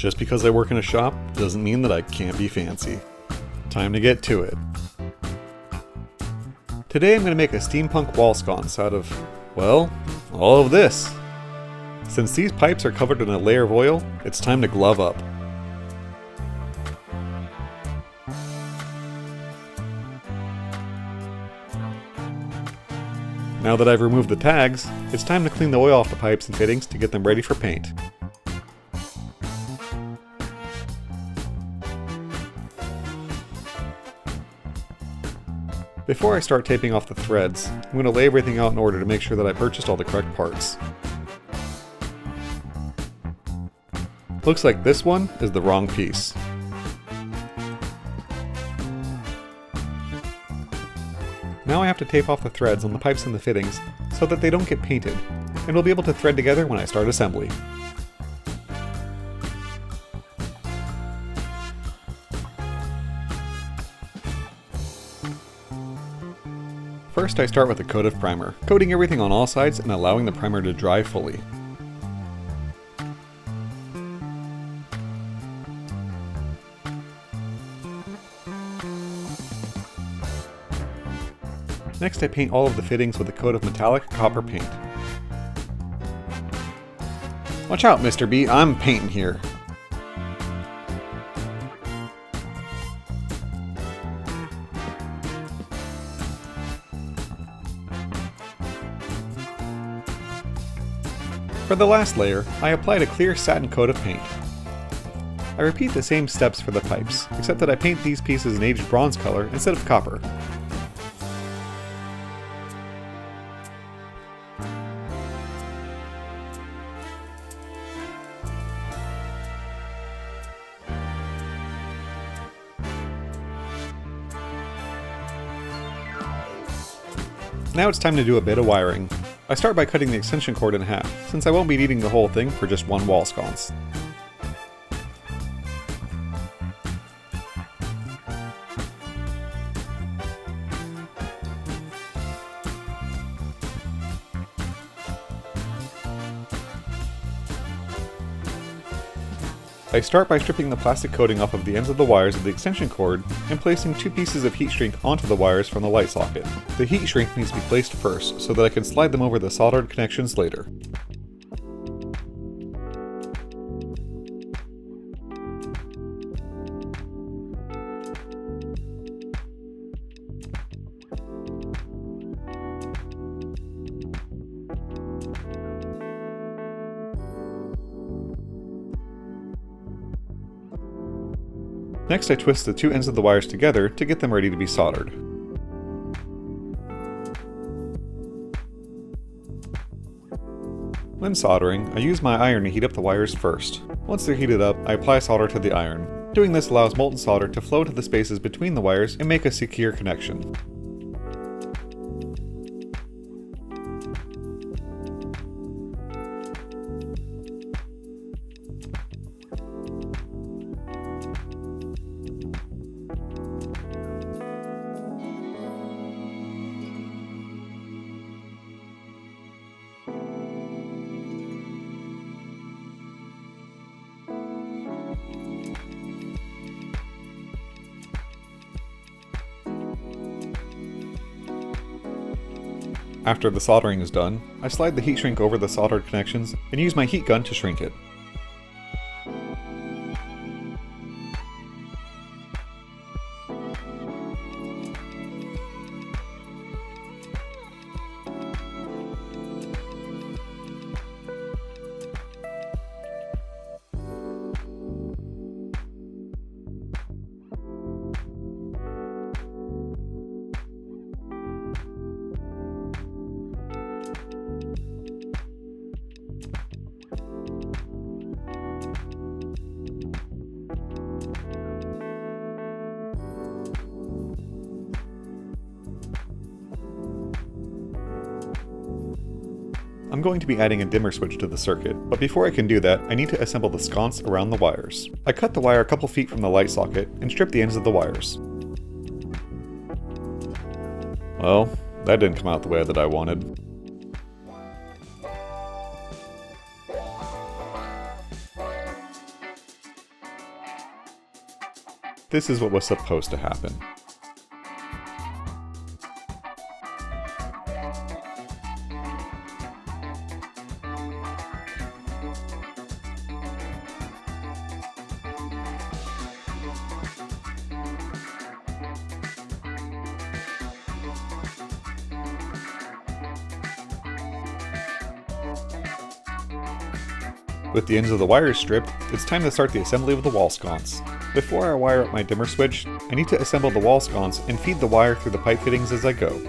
Just because I work in a shop doesn't mean that I can't be fancy. Time to get to it. Today I'm going to make a steampunk wall sconce out of, well, all of this. Since these pipes are covered in a layer of oil, it's time to glove up. Now that I've removed the tags, it's time to clean the oil off the pipes and fittings to get them ready for paint. Before I start taping off the threads, I'm going to lay everything out in order to make sure that I purchased all the correct parts. Looks like this one is the wrong piece. Now I have to tape off the threads on the pipes and the fittings so that they don't get painted, and we'll be able to thread together when I start assembly. First I start with a coat of primer, coating everything on all sides and allowing the primer to dry fully. Next I paint all of the fittings with a coat of metallic copper paint. Watch out, Mr. B, I'm painting here. For the last layer, I applied a clear satin coat of paint. I repeat the same steps for the pipes, except that I paint these pieces an aged bronze color instead of copper. Now it's time to do a bit of wiring. I start by cutting the extension cord in half, since I won't be needing the whole thing for just one wall sconce. I start by stripping the plastic coating off of the ends of the wires of the extension cord and placing 2 pieces of heat shrink onto the wires from the light socket. The heat shrink needs to be placed first so that I can slide them over the soldered connections later. Next I twist the 2 ends of the wires together to get them ready to be soldered. When soldering, I use my iron to heat up the wires first. Once they're heated up, I apply solder to the iron. Doing this allows molten solder to flow to the spaces between the wires and make a secure connection. After the soldering is done, I slide the heat shrink over the soldered connections and use my heat gun to shrink it. I'm going to be adding a dimmer switch to the circuit, but before I can do that, I need to assemble the sconce around the wires. I cut the wire a couple feet from the light socket and strip the ends of the wires. Well, that didn't come out the way that I wanted. This is what was supposed to happen. With the ends of the wires stripped, it's time to start the assembly of the wall sconce. Before I wire up my dimmer switch, I need to assemble the wall sconce and feed the wire through the pipe fittings as I go.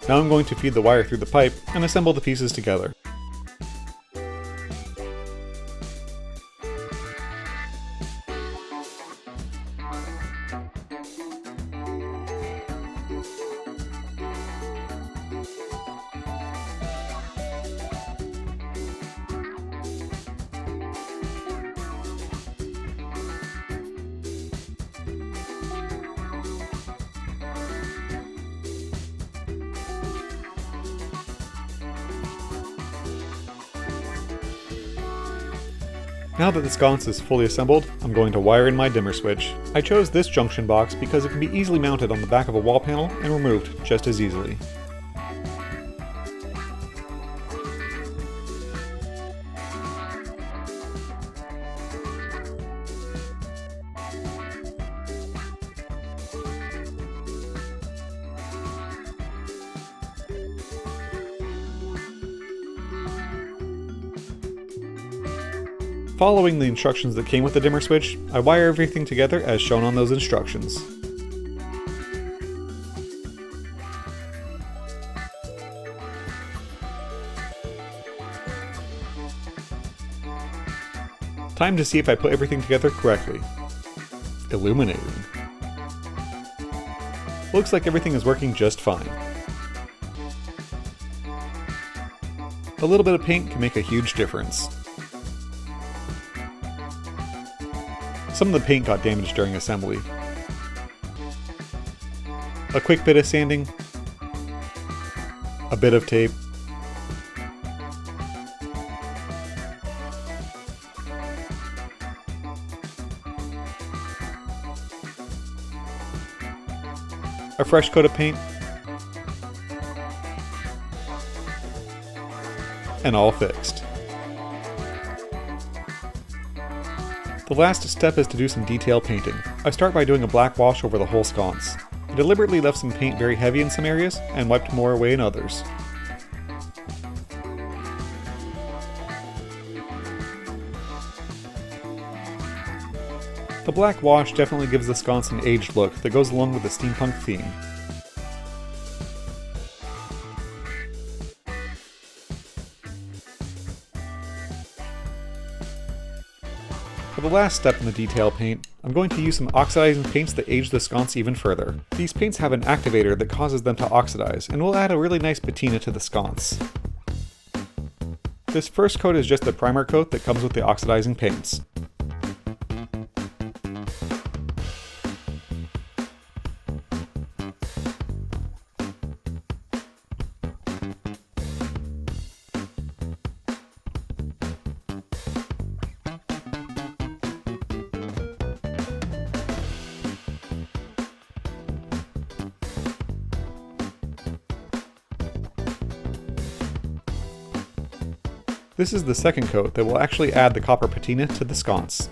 Now I'm going to feed the wire through the pipe and assemble the pieces together. Now that the sconce is fully assembled, I'm going to wire in my dimmer switch. I chose this junction box because it can be easily mounted on the back of a wall panel and removed just as easily. Following the instructions that came with the dimmer switch, I wire everything together as shown on those instructions. Time to see if I put everything together correctly. Illuminating. Looks like everything is working just fine. A little bit of paint can make a huge difference. Some of the paint got damaged during assembly. A quick bit of sanding, a bit of tape, a fresh coat of paint, and all fixed. The last step is to do some detail painting. I start by doing a black wash over the whole sconce. I deliberately left some paint very heavy in some areas and wiped more away in others. The black wash definitely gives the sconce an aged look that goes along with the steampunk theme. For the last step in the detail paint, I'm going to use some oxidizing paints that age the sconce even further. These paints have an activator that causes them to oxidize, and will add a really nice patina to the sconce. This first coat is just the primer coat that comes with the oxidizing paints. This is the second coat that will actually add the copper patina to the sconce.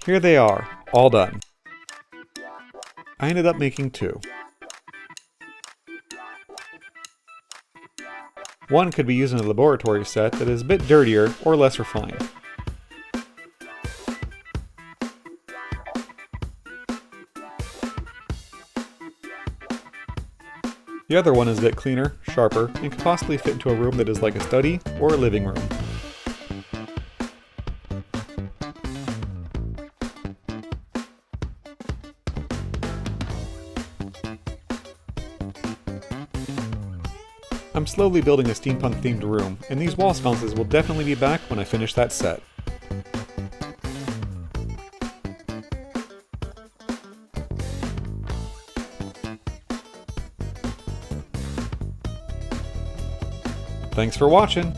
Here they are, all done. I ended up making 2. One could be used in a laboratory set that is a bit dirtier or less refined. The other one is a bit cleaner, sharper, and could possibly fit into a room that is like a study or a living room. I'm slowly building a steampunk themed room, and these wall sconces will definitely be back when I finish that set. Thanks for watching!